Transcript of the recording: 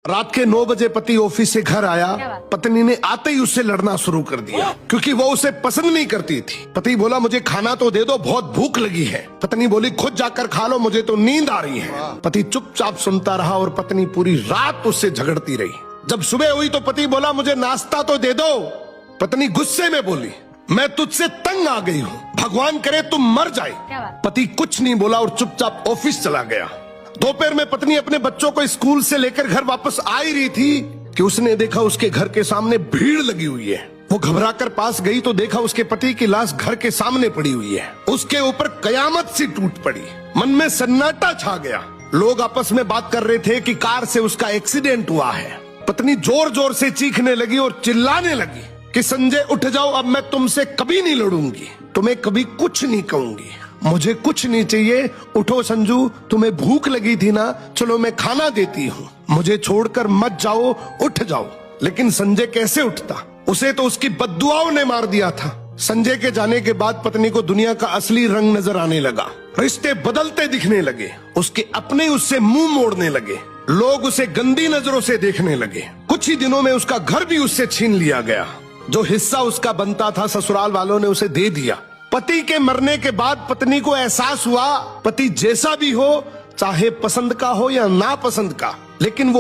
रात के 9 बजे पति ऑफिस से घर आया। पत्नी ने आते ही उससे लड़ना शुरू कर दिया क्योंकि वो उसे पसंद नहीं करती थी। पति बोला मुझे खाना तो दे दो, बहुत भूख लगी है। पत्नी बोली खुद जाकर खा लो, मुझे तो नींद आ रही है। पति चुपचाप सुनता रहा और पत्नी पूरी रात उससे झगड़ती रही। जब सुबह हुई तो पति बोला मुझे नाश्ता तो दे दो। पत्नी गुस्से में बोली मैं तुझसे तंग आ गई हूँ, भगवान करे तुम मर जाए। पति कुछ नहीं बोला और चुपचाप ऑफिस चला गया। दोपहर में पत्नी अपने बच्चों को स्कूल से लेकर घर वापस आ ही रही थी कि उसने देखा उसके घर के सामने भीड़ लगी हुई है। वो घबराकर पास गई तो देखा उसके पति की लाश घर के सामने पड़ी हुई है। उसके ऊपर कयामत सी टूट पड़ी। मन में सन्नाटा छा गया। लोग आपस में बात कर रहे थे कि कार से उसका एक्सीडेंट हुआ है। पत्नी जोर जोर से चीखने लगी और चिल्लाने लगी कि संजय उठ जाओ, अब मैं तुमसे कभी नहीं लड़ूंगी, तुम्हें कभी कुछ नहीं कहूंगी, मुझे कुछ नहीं चाहिए। उठो संजू, तुम्हें भूख लगी थी ना, चलो मैं खाना देती हूँ, मुझे छोड़कर मत जाओ, उठ जाओ। लेकिन संजय कैसे उठता, उसे तो उसकी बद्दुआओं ने मार दिया था। संजय के जाने के बाद पत्नी को दुनिया का असली रंग नजर आने लगा। रिश्ते बदलते दिखने लगे। उसके अपने उससे मुंह मोड़ने लगे। लोग उसे गंदी नजरों से देखने लगे। कुछ ही दिनों में उसका घर भी उससे छीन लिया गया। जो हिस्सा उसका बनता था ससुराल वालों ने उसे दे दिया। पति के मरने के बाद पत्नी को एहसास हुआ पति जैसा भी हो, चाहे पसंद का हो या नापसंद का, लेकिन वो